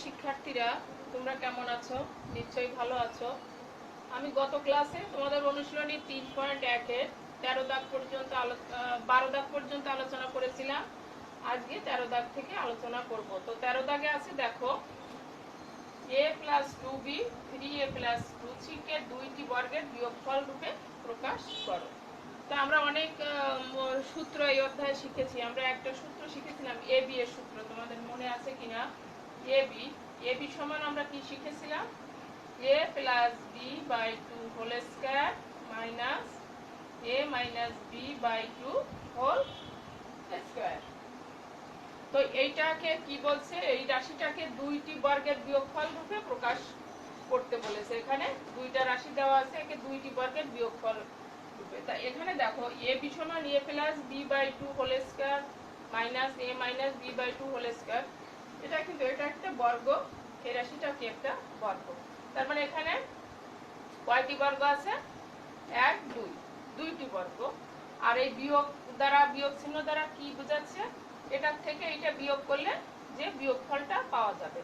শিক্ষার্থীরা, তোমরা কেমন আছো? নিশ্চয়ই ভালো আছো। আমি গত ক্লাসে তোমাদের অনুশীলনী 3.1-এর 13 দাগ পর্যন্ত 12 দাগ পর্যন্ত আলোচনা করেছিলাম। আজকে 13 দাগ থেকে আলোচনা করব। তো 13 দাগে আছে, দেখো, a + 2b 3a + 2c কে দুইটি বর্গের বিয়োগফল রূপে প্রকাশ করো। তো আমরা অনেক সূত্র এই অধ্যায়ে শিখেছি। আমরা একটা সূত্র শিখেছিলাম, এ বি এর সূত্র, তোমাদের মনে আছে কিনা? এ বি সমান আমরা কি শিখেছিলাম? a + b/2 whole square minus a - b/2 whole square. তো এইটাকে কি বলছে? এই রাশিটাকে দুইটি বর্গের বিয়োগফল রূপে প্রকাশ করতে বলেছে। এখানে দুইটা রাশি দেওয়া আছে, একে দুইটি বর্গের বিয়োগফল রূপে। তা এখানে দেখো, a b সমান a + b/2 whole square minus a - b/2 whole square. এটা একটা বর্গ, এই রাশিটা কি একটা বর্গ। তার মানে এখানে কয়টি বর্গ আছে? 1 2, দুইটি বর্গ। আর এই বিয়োগ চিহ্ন দ্বারা কি বোঝাচ্ছে? এটার থেকে এটা বিয়োগ করলে যে বিয়োগফলটা পাওয়া যাবে।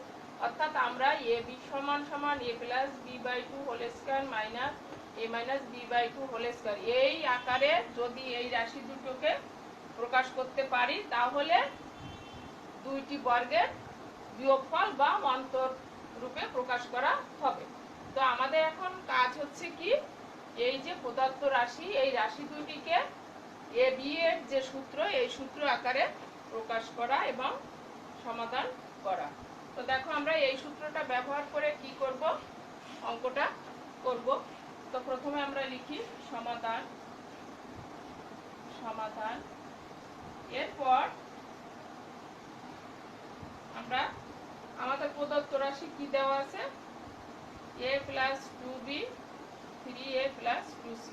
অর্থাৎ আমরা a b সমান a + b/2 whole square minus a - b/2 whole square এই আকারে যদি এই রাশি দুটোকে প্রকাশ করতে পারি, তাহলে দুইটি বর্গের বিয়োগফল বা অন্তর রূপে প্রকাশ করা হবে। তো আমাদের এখন কাজ হচ্ছে কি, এই যে প্রদত্ত রাশি, এই রাশি দুটিকে এ বি এর যে সূত্র, এই সূত্র আকারে প্রকাশ করা এবং সমাধান করা। তো দেখো, আমরা এই সূত্রটা ব্যবহার করে কি করব? অঙ্কটা করব। তো প্রথমে আমরা লিখি সমাধান। এরপর আমরা আমাদের প্রদত্ত রাশি কি দেওয়া আছে? a + 2b 3a + 2c,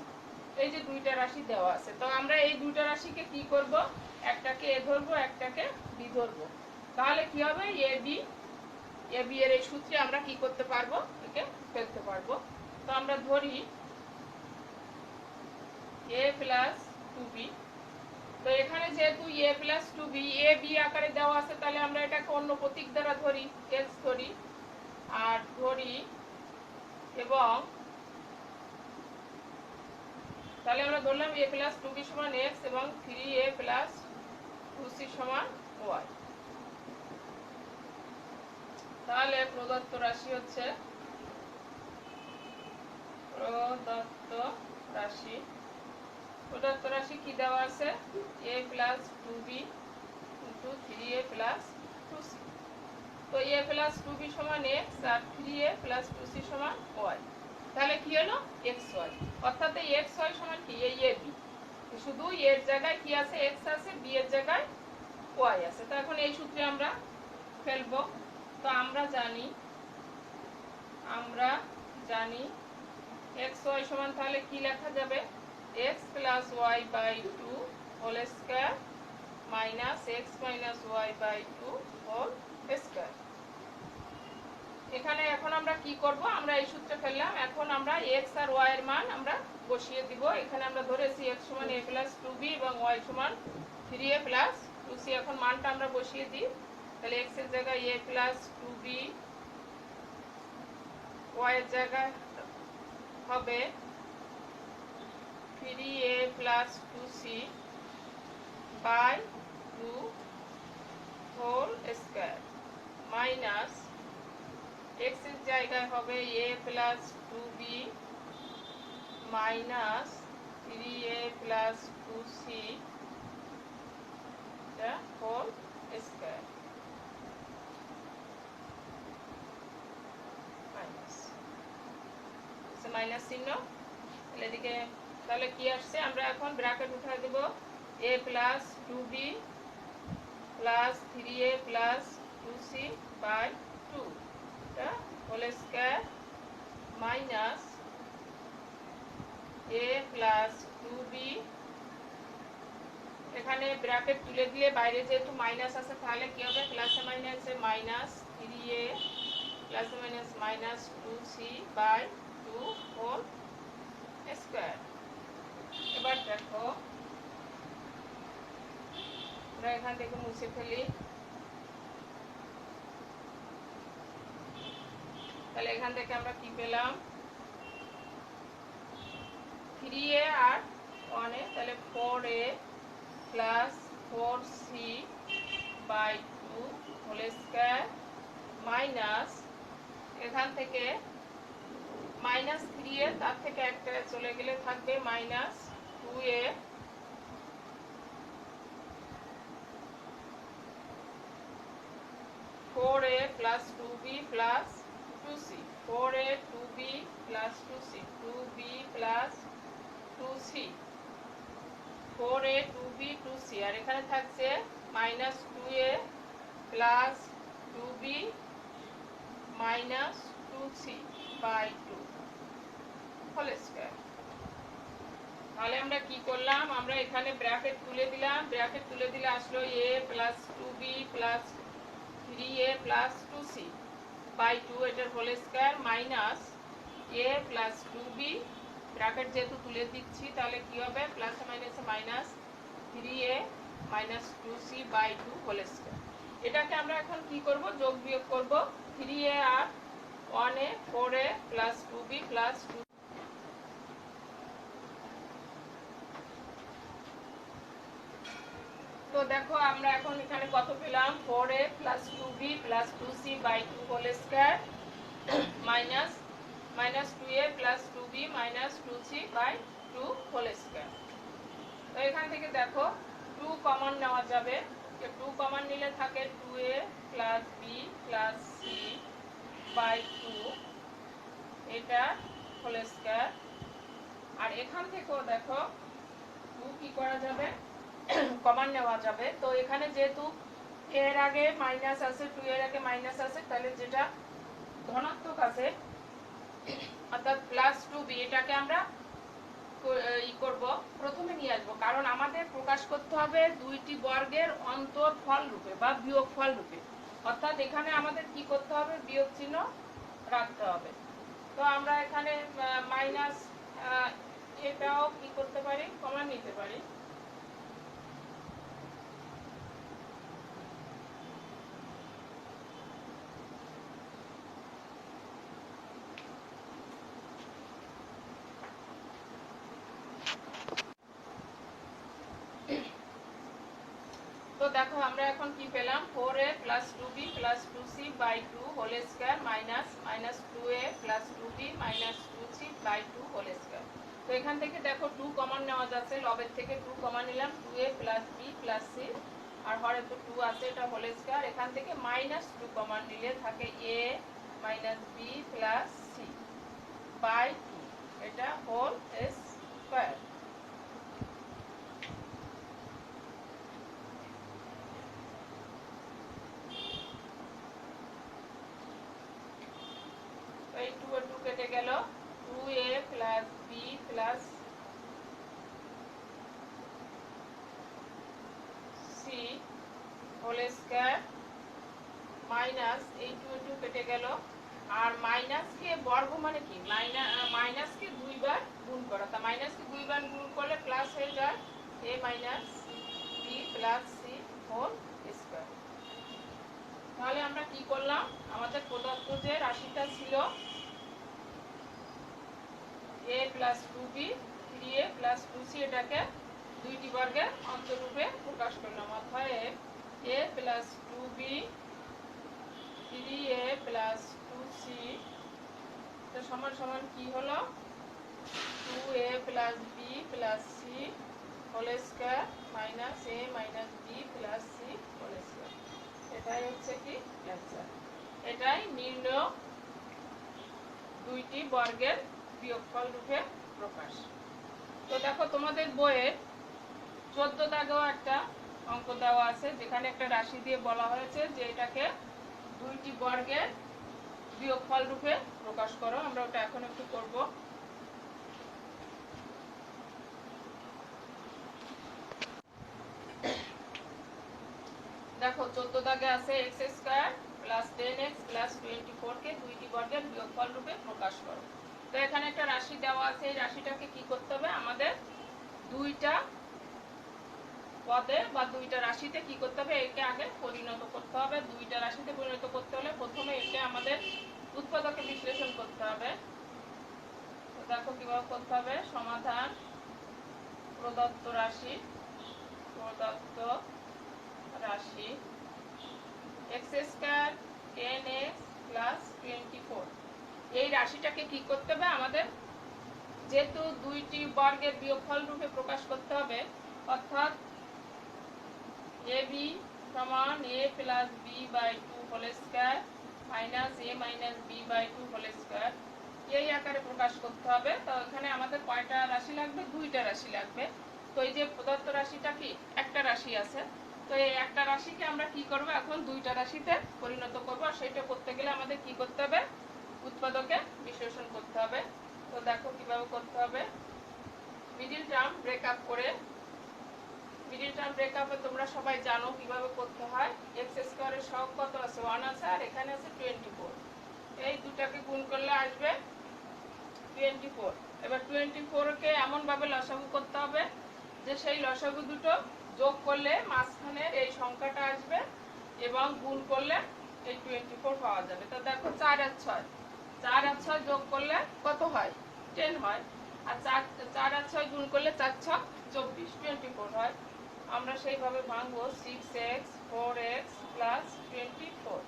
এই যে দুইটা রাশি দেওয়া আছে। তো আমরা এই দুইটা রাশিকে কি করব? একটাকে a ধরবো, একটাকে b ধরবো। তাহলে কি হবে? এ বি এর এই সূত্রে আমরা কি করতে পারবো? একে ফেলতে পারবো। তো আমরা ধরি a + 2b। তো এখানে যেহেতু a + 2b a b আকারে দেওয়া আছে, তাহলে আমরা এটাকে অন্য প্রতীক দ্বারা ধরি, x ধরি আর ধরি, এবং তাহলে আমরা ধরলাম a + 2b সমান x এবং 3a + 2c সমান y। তাহলে প্রদত্ত রাশি হচ্ছে, প্রদত্ত রাশি কি দেওয়া আছে? a + 2b * 3a + 2c। তো a + 2b সমান x আর 3a + 2c সমান y। তাহলে কি হলো? xy। অর্থাৎ এই xy সমান কি? এই a b। শুধু এর জায়গায় কি আছে? x আছে, b এর জায়গায় y আছে। তো এখন এই সূত্রে আমরা ফেলবো। তো আমরা জানি xy সমান তাহলে কি লেখা যাবে? x + y/2 whole square minus x - y/2 whole square. এখানে এখন আমরা কি করব? আমরা এই সূত্রে ফেললাম। এখন আমরা x আর y এর মান আমরা বসিয়ে দিব। এখানে আমরা ধরেছি x সমান a + 2b এবং y সমান 3a + 2c। এখন মানটা আমরা বসিয়ে দিই। তাহলে x এর জায়গায় a + 2b, y এর জায়গায় হবে 3a + 2c by 2 whole square minus x এর জায়গায় হবে a + 2b মাইনাস 3a + 2c whole square minus চিহ্ন। তাহলে এদিকে তাহলে কি আসছে? আমরা এখন ব্র্যাকেট উঠাই দেব। a + 2b + 3a + 2c by 2 whole square minus a + 2b, এখানে ব্র্যাকেট তুলে দিলে বাইরে যেহেতু মাইনাস আছে, তাহলে কি হবে? প্লাসে মাইনাসে মাইনাস 3a প্লাসে minus minus 2c by 2 whole square. এবার দেখো, আমরা এখান থেকে মুছে ফেলি। তাহলে এখান থেকে আমরা কি পেলাম 3a আর 1a, তাহলে 4a plus 4c by 2 whole square minus এখান থেকে মাইনাস 3a, তার থেকে একটা চলে গেলে থাকবে minus 2a 4a plus 2b plus 2c 4a 2b plus 2c 2b plus 2c 4a 2b 2c আর এখানে থাকছে minus 2a plus 2b minus 2c by 2 whole square. তাহলে আমরা কি করলাম, আমরা এখানে ব্র্যাকেট তুলে দিলাম, ব্র্যাকেট তুলে দিলে আসলো a plus 2b plus 3a plus 2c by 2 এটার whole square minus a plus 2b, bracket যেহেতু তুলে দিচ্ছি তাহলে কি হবে প্লাস মাইনাসে minus 3a minus 2c by 2 whole square. এটাকে আমরা এখন কি করব, যোগ বিয়োগ করব 3a আর 1a 4a plus 2b plus 2। তো দেখো আমরা এখন এখানে কত পেলাম 4a plus 2b plus 2c by 2 whole square minus minus 2a plus 2b minus 2c by 2 whole square. তো এখান থেকে দেখো 2 কমন নেওয়া যাবে, 2 কমন নিলে থাকে 2a plus b plus c by 2 এটা হোল স্কয়ার। আর এখান থেকেও দেখো 2 কি করা যাবে কমন নেওয়া যাবে। তো এখানে যেহেতু এর আগে মাইনাস আছে 2 এর আগে মাইনাস আছে, তাহলে যেটা ধনাত্মক আছে অর্থাৎ প্লাস 2b এটাকে আমরা করব প্রথমে নিয়ে আসবো, কারণ আমাদের প্রকাশ করতে হবে দুইটি বর্গের অন্তরফল রূপে বা বিয়োগফল রূপে, অর্থাৎ এখানে আমাদের কি করতে হবে বিয়োগ চিহ্ন রাখতে হবে। তো আমরা এখানে মাইনাস এটাও কি করতে পারি কমন নিতে পারি। তো দেখো আমরা এখন কি পেলাম 4a plus 2b plus 2c by 2 whole square minus minus 2a plus 2b minus 2c by 2 whole square. তো এখান থেকে দেখো 2 কমন নেওয়া যাচ্ছে, লবের থেকে 2 কমন নিলাম 2a plus b plus c আর হরে তো 2 আছে এটা হোল স্কয়ার। এখান থেকে মাইনাস 2 কমন নিলে থাকে a minus b plus c by 2 এটা হোল স্কয়ার। এই 2 আর 2 কেটে গেল 2a plus b plus c whole square minus এই 2 2 কেটে গেল। আর মাইনাস কে বর্গ মানে কি মাইনাস কে দুইবার গুণ করা, তা মাইনাস কে দুইবার গুণ করলে প্লাস হয়ে যায় a minus b plus c whole square. তাহলে আমরা কি করলাম, আমাদের প্রদত্ত যে রাশিটা ছিল a plus 2b 3a plus 2c এটাকে দুইটি বর্গের অন্তরূপে প্রকাশ করলাম, অর্থাৎ a plus 2b 3a plus 2c এটা সমান সমান কি হলো 2a plus b plus c whole square minus a minus b plus c whole square. এটাই হচ্ছে কি অ্যান্সার, এটাই নির্ণয় দুইটি বর্গের বিয়োগফল রূপে প্রকাশ। তো দেখো তোমাদের বইয়ে 14 দাগেও একটা অঙ্ক দেওয়া আছে, যেখানে একটা রাশি দিয়ে বলা হয়েছে যে এটাকে দুইটি বর্গের বিয়োগফল রূপে প্রকাশ করো। আমরা ওটা এখন একটু করব। দেখো 14 দাগে আছে x square plus 10x plus 24 কে দুইটি বর্গের বিয়োগফল রূপে প্রকাশ করো। তো এখানে একটা রাশি দেওয়া আছে, এই রাশিটাকে কি করতে হবে আমাদের দুইটা পদে বা দুইটা রাশিতে কি করতে হবে একে আগে পরিণত করতে হবে। দুইটা রাশিতে পরিণত করতে হলে প্রথমে একে আমাদের উৎপাদকে বিশ্লেষণ করতে হবে। তো দেখো কিভাবে করতে হবে। সমাধান প্রদত্ত রাশি এক্স স্কয়ার 10x প্লাস 24। এই রাশিটাকে কি করতে হবে আমাদের, যেহেতু দুইটি বর্গের বিয়োগফল রূপে প্রকাশ করতে হবে, অর্থাৎ ab সমান a plus b by 2 whole square minus a minus b by 2 whole square, এই আকারে প্রকাশ করতে হবে। তো এখানে আমাদের কয়টা রাশি লাগবে? দুইটা রাশি লাগবে। তো এই যে প্রদত্ত রাশিটা কি একটা রাশি আছে, তো এই একটা রাশিকে আমরা কি করব, এখন দুইটা রাশিতে পরিণত করব। আর সেটা করতে গেলে আমাদের কি করতে হবে? উৎপাদকে বিশ্লেষণ করতে হবে। তো দেখো কিভাবে করতে হবে। মিডিল টার্ম ব্রেকআপ করে, মিডিল টার্ম ব্রেকআপে তোমরা সবাই জানো কিভাবে করতে হয়। এক্স স্কয়ারের সহগ কত আছে? 1 আছে, আর এখানে আছে 24। এই দুটাকে গুণ করলে আসবে 24। এবার 24কে এমন ভাবে লসাগু করতে হবে যে সেই লসাগু দুটো যোগ করলে মাঝখানের এই সংখ্যাটা আসবে এবং গুণ করলে এই 24 পাওয়া যাবে। তো দেখো 4 আর 6, 4 আর 6 যোগ করলে কত হয়? 10 হয়। আর 4 আর 6 গুণ করলে 4 6 24, 24 হয়। আমরা সেইভাবে ভাঙবো 6x 4x প্লাস 24।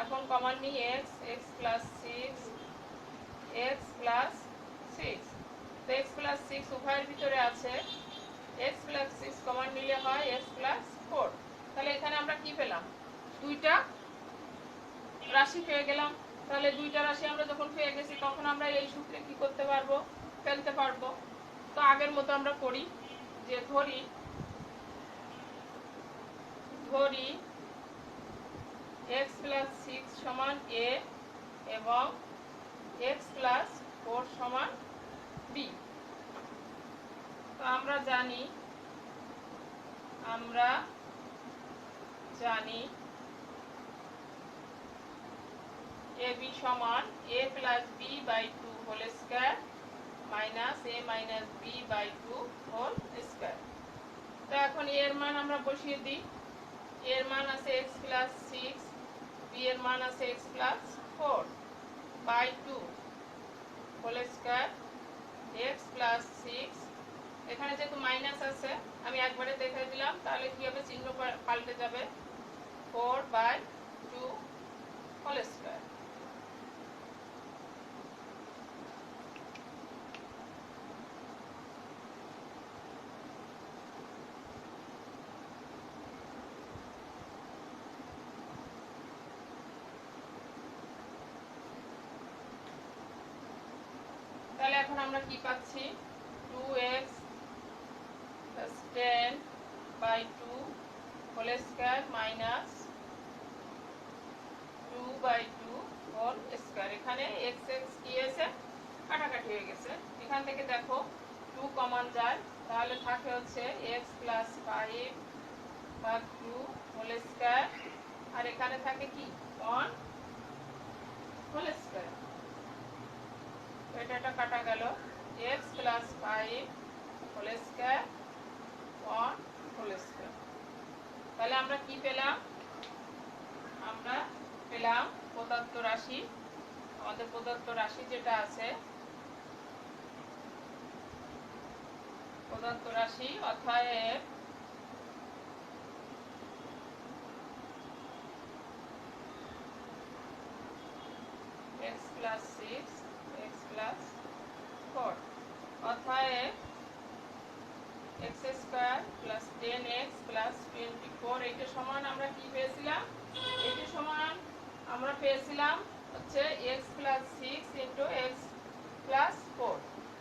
এখন কমন নিই x, x plus 6, x plus 6। তো x প্লাস 6 উভয়ের ভিতরে আছে, x প্লাস 6 কমন নিলে হয় x প্লাস 4। তাহলে এখানে আমরা কি পেলাম? দুইটা রাশি পেয়ে গেলাম। তাহলে দুইটা রাশি আমরা যখন পেয়ে গেছি তখন আমরা এই সূত্রে কি করতে পারবো? ফেলতে পারবো। তো আগের মতো আমরা করি যে ধরি x প্লাস 6 সমান a এবং x প্লাস 4 সমান b। তো আমরা জানি ab সমান a plus b by 2 whole square minus a minus b by 2 whole square. তো এখন a এর মান আমরা বসিয়ে দিই। a এর মান আছে x প্লাস 6, b এর মান আছে x plus 4 by 2 whole square x plus 6। এখানে যেহেতু মাইনাস আছে আমি একবারে দেখাই দিলাম, তাহলে কি হবে? চিহ্ন পাল্টে যাবে, 4 বাই 2 হোল স্কয়ার। তাহলে এখন আমরা কি পাচ্ছি? 2x plus 10 by 2 whole square minus 2 by 2 whole square। এখানে x x কি আছে? কাটাকাটি হয়ে গেছে। এখান থেকে দেখো 2 কমন যায়, তাহলে থাকে হচ্ছে x plus 5 ভাগ 2 whole square, আর এখানে থাকে কি 1 whole square। এটা কাটা গেল, x plus 5 whole square 1 whole square। তাহলে আমরা কি পেলাম? আমরা পেলাম প্রদত্ত রাশি। আমাদের প্রদত্ত রাশি যেটা আছে, প্রদত্ত রাশি অতএব x plus 6 x plus 4 অতএব x square plus 10x plus 24। এইটা সমান আমরা কি পেয়েছিলাম? এইটা সমান আমরা পেয়েছিলাম হচ্ছে x plus 6 into x plus 4।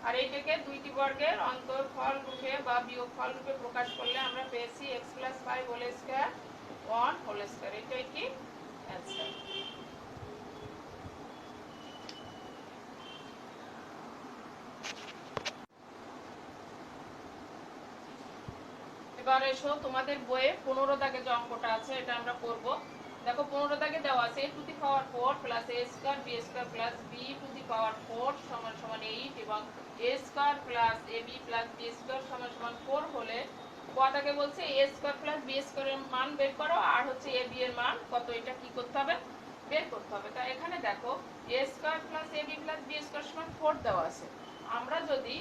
আর এইটাকে দুইটি বর্গের অন্তরফল রূপে বা বিয়োগফল রূপে প্রকাশ করলে আমরা পেয়েছি x plus 5 whole square 1 whole square. এটাই কি অ্যান্সার। এবার এসো তোমাদের বইয়ে 15 দাগে যে অঙ্কটা আছে এটা আমরা করব। দেখো 15 দাগে দেওয়া আছে a to the power 4 plus a square b square plus b to the power 4 সমান সমান 8 এবং a square plus ab plus b square সমান সমান 4 হলে ক দাগে বলছে a স্কয়ার প্লাস b স্কয়ারের মান বের করো আর হচ্ছে ab এর মান কত, এটা কি করতে হবে? বের করতে হবে। তা এখানে দেখো a square plus ab plus b square সমান 4 দেওয়া আছে। আমরা যদি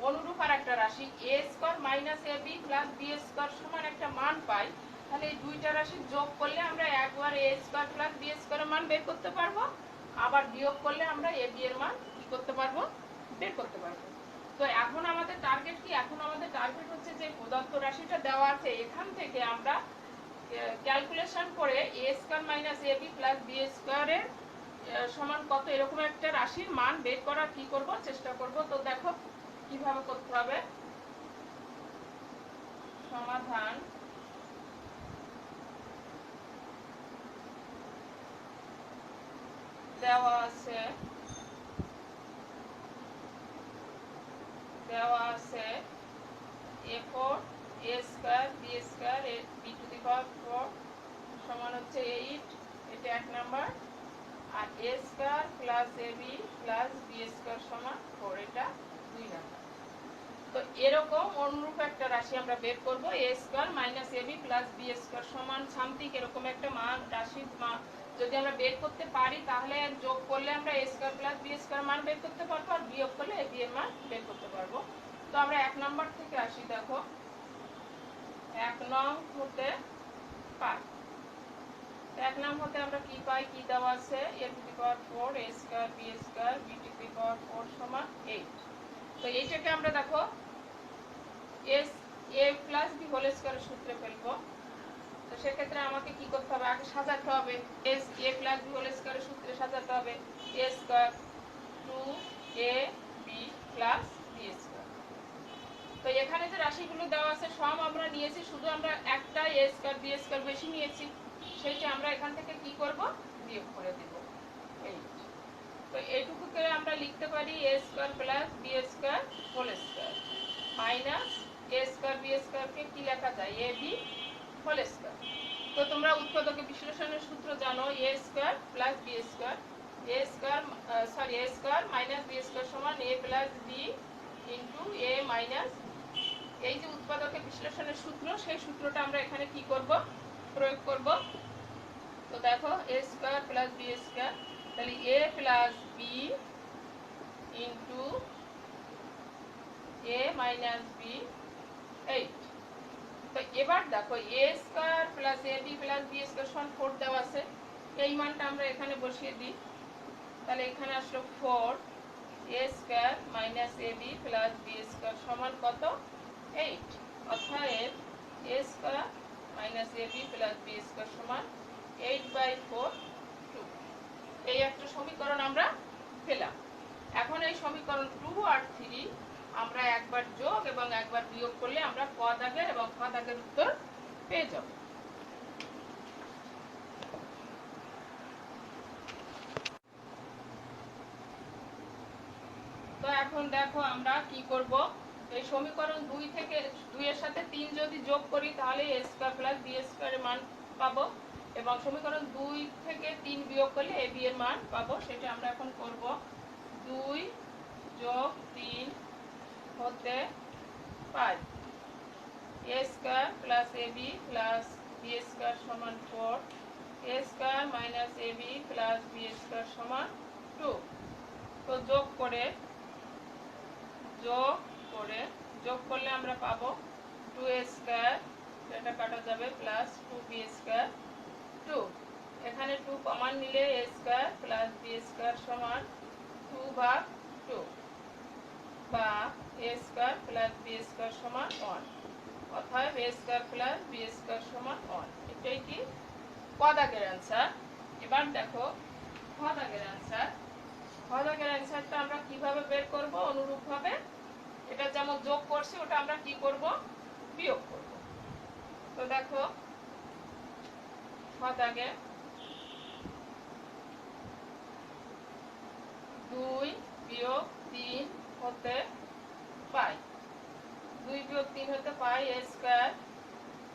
অনুরূপ আর একটা রাশি a square minus ab plus b square সমান একটা মান পাই, তাহলে এই দুইটা রাশি যোগ করলে আমরা একবার a স্কয়ার প্লাস b স্কয়ারের মান বের করতে পারবো, আবার বিয়োগ করলে আমরা ab এর মান কি করতে পারবো, বের করতে পারবো। তো এখন আমাদের টার্গেট কি? এখন আমাদের টার্গেট হচ্ছে যে প্রদত্ত রাশিটা দেওয়া আছে, এখান থেকে আমরা ক্যালকুলেশন করে a square minus ab plus b স্কয়ারের সমান কত এরকম একটা রাশির মান বের করার কি করব, চেষ্টা করব। তো দেখো কিভাবে করতে হবে। সমাধান দেওয়া আছে a4 a square b square b to the power 4 সমান হচ্ছে 8, এটা এক নাম্বার। আর a square plus ab plus b square সমান 4, এটা দুই নাম্বার। তো এরকম অনুরূপ একটা রাশি আমরা বের করব, a square minus ab plus b square সমান সামথিং এরকম একটা মান রাশির মান যদি আমরা বের করতে পারি, তাহলে যোগ করলে আমরা a square plus b square মান বের করতে পারবো, আর বিয়োগ করলে ab এর মান বের করতে পারবো। তো আমরা এক নাম্বার থেকে আসি। দেখো এক নং হতে পাই, এক নাম হতে আমরা কি পাই, কি দেওয়া আছে a to the power 4 a square b square b to the power 4 সমান 8। তো এইটাকে আমরা দেখো a প্লাস b হোল স্কয়ারের সূত্রে ফেলবো। তো সেক্ষেত্রে আমাকে কি করতে হবে, আগে সাজাতে হবে। a প্লাস b হোল স্কয়ারের সূত্রে সাজাতে হবে a square 2ab plus b square. তো এখানে যে রাশিগুলো দেওয়া আছে সব আমরা নিয়েছি, শুধু আমরা একটা a স্কয়ার b স্কয়ার বেশি নিয়েছি, সেটা আমরা এখান থেকে কি করব, বিয়োগ করে দেব 8। তো এইটুকু করে আমরা লিখতে পারি a square plus b square whole square minus a square b স্কয়ারকে কি লেখা যায়, ab হোল স্কয়ার। তো তোমরা উৎপাদকে বিশ্লেষণের সূত্র জানো, a square plus b square a square minus b square সমান a plus b into a minus. এই যে উৎপাদকে বিশ্লেষণের সূত্র, সেই সূত্রটা আমরা এখানে কি করব, প্রয়োগ করব। তো দেখো a square plus b square, তাহলে a plus b into a minus b 8। তো এবার দেখো a square plus ab plus b square সমান 4 দেওয়া আছে, এই মানটা আমরা এখানে বসিয়ে দিই। তাহলে এখানে আসলো 4 a square minus ab plus b square সমান কত, 8। অর্থাৎ a square minus ab plus b square সমান 8/4 2। এই একটা সমীকরণ আমরা পেলাম। এখন এই সমীকরণ 2 আর 3 আমরা একবার যোগ এবং একবার বিয়োগ করলে আমরা ক দাগের এবং খ দাগের উত্তর পেয়ে যাব। তো এখন দেখো আমরা কি করব, এই সমীকরণ 2 থেকে 2 এর সাথে 3 যদি যোগ করি তাহলে a স্কয়ার প্লাস b স্কয়ারের মান পাবো, এবং সমীকরণ 2 থেকে 3 বিয়োগ করলে ab এর মান পাবো। সেটা আমরা এখন করব। 2 যোগ 3 হতে পাই a square plus ab plus b square সমান 4 a square minus ab plus b square সমান 2। তো যোগ করলে আমরা পাবো 2a স্কয়ার, এটা কাটা যাবে, প্লাস 2b স্কয়ার 2। এখানে 2 কমন নিলে a square plus b square সমান 2/2, বা a square plus b square সমান 1। অর্থাৎ a square plus b square সমান 1। এটাই কি ক দাগের অ্যান্সার। এবার দেখো খ দাগের অ্যান্সার। খ দাগের অ্যান্সারটা আমরা কিভাবে বের করব, অনুরূপভাবে এটা যেমন যোগ করছি ওটা আমরা কি করব, বিয়োগ করব। তো দেখো খ দাগে 2 বিয়োগ 3 হতে পাই, 2 বিয়োগ 3 হতে পাই a square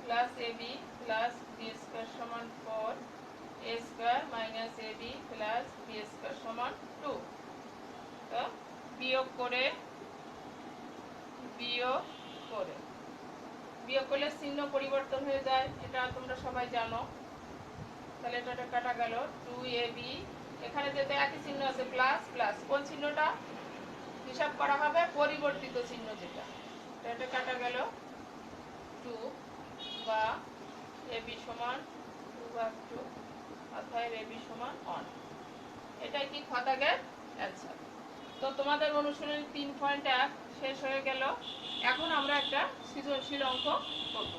plus ab plus b square সমান 4 a square minus ab plus b square সমান 2। তো বিয়োগ করলে চিহ্ন পরিবর্তন হয়ে যায়, এটা তোমরা সবাই জানো। তাহলে এটা কাটা গেল 2ab। এখানে যেতে একই চিহ্ন আছে প্লাস প্লাস, কোন চিহ্নটা হিসাব করা হবে? পরিবর্তিত চিহ্ন যেটা, এটা কাটা গেল 2 বা ab সমান 2/2, অতএব ab সমান 1। এটাই কি খ দাগের অ্যান্সার। তো তোমাদের অনুশীলনী 3.1 শেষ হয়ে গেল। এখন আমরা একটা সৃজনশীল অঙ্ক করব।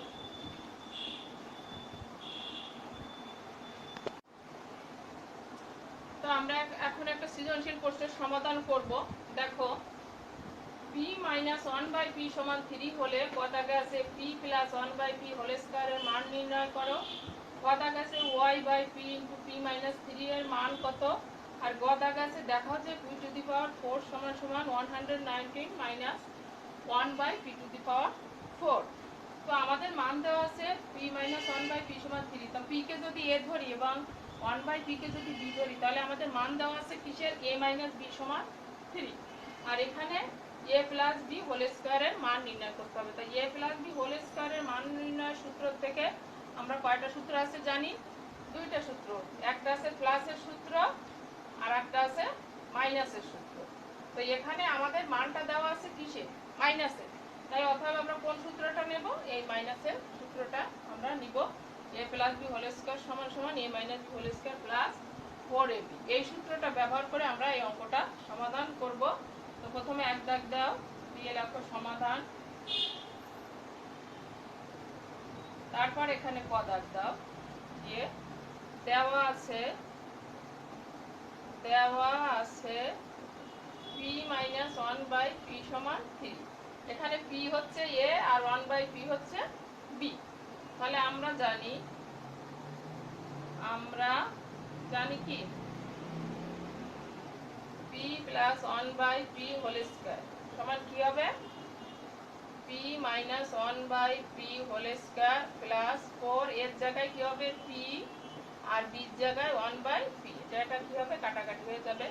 তো আমরা এখন একটা সৃজনশীল প্রশ্নের সমাধান করব। দেখো, p মাইনাস 1/p সমান 3 হলে ক দাগে আছে p প্লাস 1/p হোল স্কয়ারের মান নির্ণয় করো। ক দাগে আছে y/p ইনটু p মাইনাস 3 এর মান কত। আর গ দাগে আছে দেখাও যে p টু দি পাওয়ার 4 সমান সমান 119 minus 1/p two the power 4। তো আমাদের মান দেওয়া আছে p মাইনাস 1/p সমান 3। তো p কে যদি a ধরি এবং 1/p কে যদি b ধরি, তাহলে আমাদের মান দেওয়া আছে কিসের? a মাইনাস b সমান 3। আর এখানে a প্লাস b হোল স্কয়ারের মান নির্ণয় করতে হবে। তাই a প্লাস b হোল স্কয়ারের মান নির্ণয়ের সূত্র থেকে আমরা কয়টা সূত্র আছে জানি? দুইটা সূত্র, একটা আছে প্লাসের সূত্র আর একটা আছে মাইনাসের সূত্র। তো এখানে আমাদের মানটা দেওয়া আছে কিসে? মাইনাসে। তাই অতএব আমরা কোন সূত্রটা নেব? এই মাইনাসের সূত্রটা আমরা নিব। a plus b whole square সমান সমান a minus b whole square plus 4ab। এই সূত্রটা ব্যবহার করে আমরা এই অঙ্কটা সমাধান করব। তো প্রথমে এক দাগ দাও, দিয়ে লেখো সমাধান। তারপর এখানে ক দাগ দাও, দিয়ে দেওয়া আছে p মাইনাস 1/p সমান 3। এখানে p হচ্ছে a আর 1/p হচ্ছে b। তাহলে আমরা জানি কি p plus 1/p whole square সমান কি হবে? p minus 1/p whole square plus 4, এর জায়গায় কি হবে? p আর b এর জায়গায় 1/p। এটা কি হবে? কাটাকাটি হয়ে যাবে।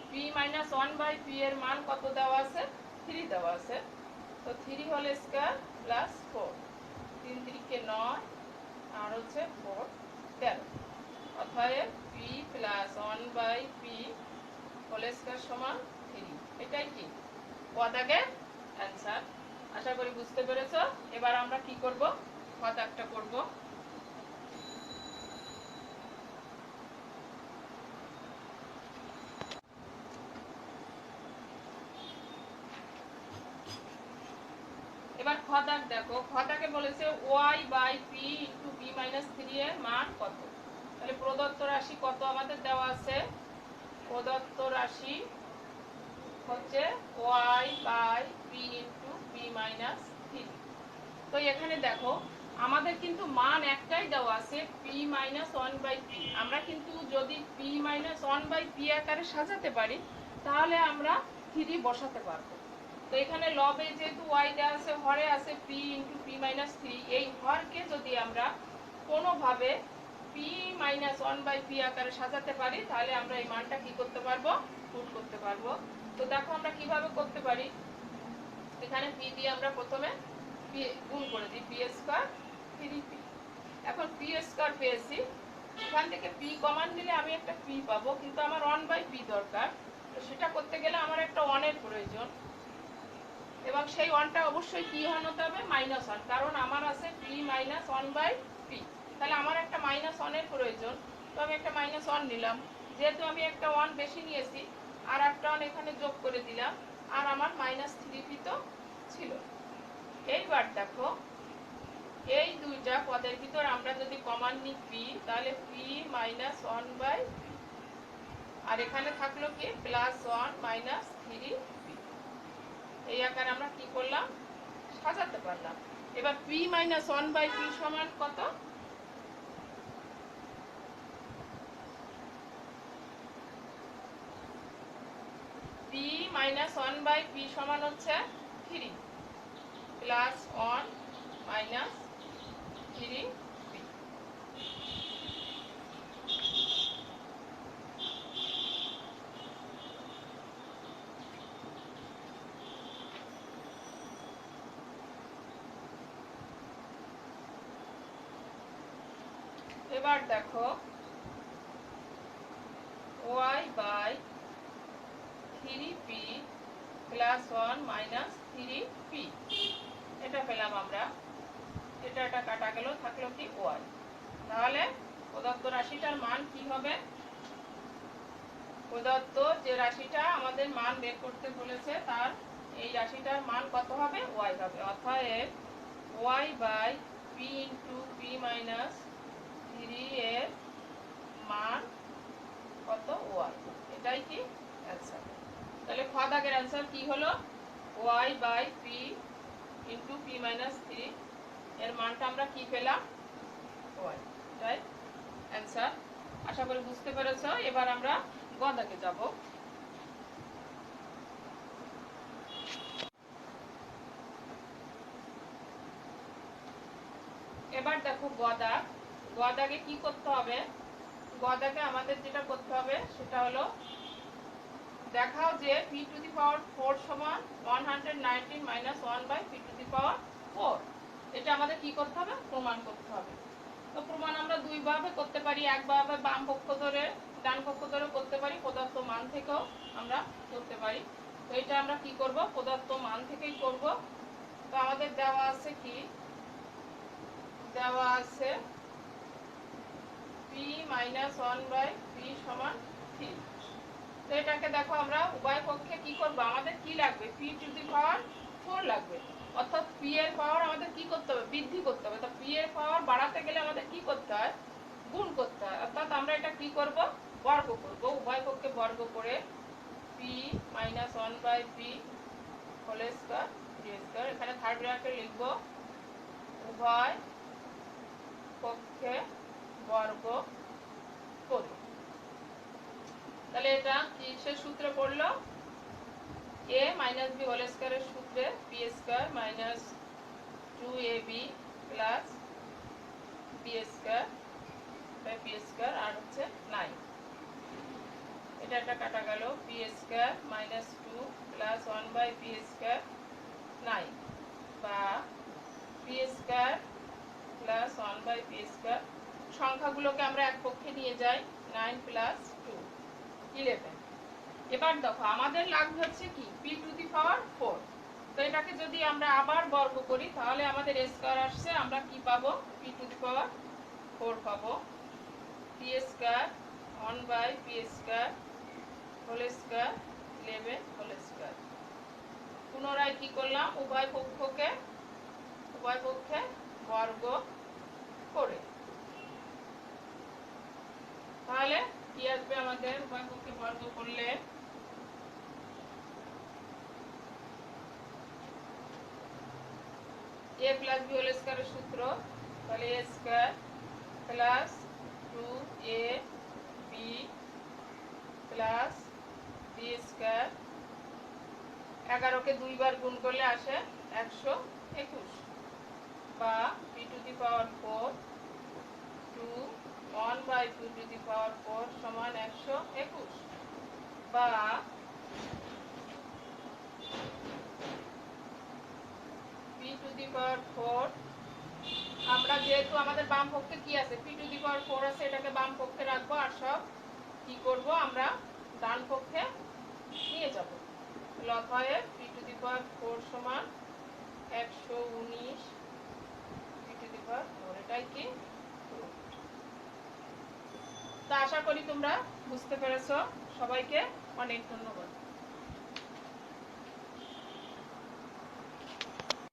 p মাইনাস 1/p এর মান কত দেওয়া আছে? 3 দেওয়া আছে। তো 3 হোল স্কয়ার প্লাস 4, 3 3 9 আর হচ্ছে 4 13। অতএব p plus 1/p whole square সমান 3। এটাই কি ক দাগের অ্যান্সার। আশা করি বুঝতে পেরেছো। এবার আমরা কি করব? খ দাগটা করব। এবার খ দাগ দেখো, খ দাগে বলেছে y/p ইনটু b মাইনাস 3 এর মান কত। তাহলে প্রদত্ত রাশি কত আমাদের দেওয়া আছে? প্রদত্ত রাশি হচ্ছে y/p ইনটু b মাইনাস 3। তো এখানে দেখো আমাদের কিন্তু মান একটাই দেওয়া আছে p মাইনাস 1/p। আমরা কিন্তু যদি p মাইনাস 1/p আকারে সাজাতে পারি, তাহলে আমরা 3 বসাতে পারবো। তো এখানে লবে যেহেতু y দেওয়া আছে, হরে আছে p ইনটু p মাইনাস 3। এই হরকে যদি আমরা কোনোভাবে p মাইনাস 1/p আকারে সাজাতে পারি, তাহলে আমরা এই মানটা কি করতে পারবো? পুট করতে পারবো। তো দেখো আমরা কিভাবে করতে পারি। এখানে p দিয়ে আমরা প্রথমে গুণ করে দিই, p স্কয়ার 3p। এখন p স্কয়ার পেয়েছি, এখান থেকে p কমান দিলে আমি একটা p পাবো, কিন্তু আমার 1/p দরকার। তো সেটা করতে গেলে আমার একটা 1 এর প্রয়োজন, এবং সেই 1টা অবশ্যই কি হতে হবে? -1, কারণ আমার আছে p মাইনাস 1/p। তাহলে আমার একটা -1 এর প্রয়োজন। তো আমি একটা -1 নিলাম। যেহেতু আমি একটা 1 বেশি নিয়েছি, আর একটা 1 এখানে যোগ করে দিলাম, আর আমার -3p তো ছিল। এইবার দেখো, এই দুইটা পদের ভিতর আমরা যদি কমান নিই p, তাহলে p মাইনাস 1/, আর এখানে থাকলো কি +1 মাইনাস 3p। এই আকারে আমরা কি করলাম? সাজাতে পারলাম। এবার p মাইনাস 1/p সমান কত? p মাইনাস 1/p সমান হচ্ছে 3 প্লাস 1 মাইনাস 3p। এবার দেখো Y by 3p plus 1 minus 3p, এটা পেলাম আমরা। এটা কাটা গেল, থাকলো কি ওয়াই। তাহলে প্রদত্ত রাশিটার মান কি হবে? প্রদত্ত যে রাশিটা আমাদের মান বের করতে বলেছে তার এই রাশিটার মান কত হবে? ওয়াই হবে। অর্থাৎ Y by P into P minus 3 এর মান কত? ওয়াই। এটাই কি অ্যান্সার। তাহলে খ দাগের অ্যান্সার কি হলো? Y by P into P minus 3 এর মানটা আমরা কি পেলাম? ওয়াই। এটাই অ্যান্সার। আশা করি বুঝতে পেরেছ। এবার আমরা গ দাগে যাব। এবার দেখো গ দাগ। গ দাগে কি করতে হবে? গ দাগে আমাদের যেটা করতে হবে সেটা হলো দেখাও যে p টু দি পাওয়ার 4 সমান 119 minus 1 by p to the power 4। এটা আমাদের কি করতে হবে? প্রমাণ করতে হবে। তো প্রমাণ আমরা দুই ভাবে করতে পারি। একভাবে বাম পক্ষ ধরে ডান পক্ষ ধরে করতে পারি, প্রদত্ত মান থেকেও আমরা করতে পারি। তো এটা আমরা কি করব? প্রদত্ত মান থেকেই করব। তো আমাদের দেওয়া আছে কি? দেওয়া আছে p মাইনাস 1 বাই p সমান 3। তো এটাকে দেখো আমরা উভয় পক্ষে কি করব? আমাদের কি লাগবে? p টু দি পাওয়ার 4 লাগবে। অর্থাৎ p এর পাওয়ার আমাদের কি করতে হবে? বৃদ্ধি করতে হবে। তো p এর পাওয়ার বাড়াতে গেলে আমাদের কি করতে হয়? গুণ করতে হয়। অর্থাৎ আমরা এটা কি করব? বর্গ করব। উভয় পক্ষে বর্গ করে p minus 1 by p whole square d square, এখানে থার্ড ব্র্যাকেটে লিখব উভয় পক্ষে বর্গ করে। তাহলে এটা কিসের সূত্রে পড়লো? a মাইনাস b হোল স্কয়ারের সূত্রে p square minus 2ab plus b square by p square আর হচ্ছে 9। এটা কাটা গেল। p square minus 2 plus 1 by p square 9 বা p square plus 1 by p square. সংখ্যাগুলোকে আমরা এক পক্ষে নিয়ে যাই। 9 প্লাস 2 11। এবার দেখো আমাদের লাগবে হচ্ছে কি? p to the power 4। তো এটাকে যদি আমরা আবার বর্গ করি তাহলে আমাদের স্কয়ার আসছে। আমরা কি পাবো? p টু দি পাওয়ার 4 পাবো। p square 1 by p square whole square 11 whole square. পুনরায় কি করলাম? উভয় পক্ষে বর্গ করে। তাহলে কি আসবে আমাদের? উভয় পক্ষে বর্গ করলে a প্লাস b হোল স্কয়ারের সূত্র। তাহলে a square plus 2ab plus b square. 11 কে দুইবার গুণ করলে আসে 121 বা p to the power 4 2 1 by 2 to the power 4 সমান 121 বা p টু দি পাওয়ার 4। আমরা যেহেতু আমাদের বাম পক্ষে কি আছে? p টু দি পাওয়ার 4 আছে, এটাকে বাম পক্ষে রাখবো আর সব কি করব? আমরা ডান পক্ষে নিয়ে যাব। অতএব p টু দি পাওয়ার 4 সমান 119 p টু দি পাওয়ার 4। এটাই কি? তো আশা করি তোমরা বুঝতে পেরেছো। সবাইকে অনেক ধন্যবাদ।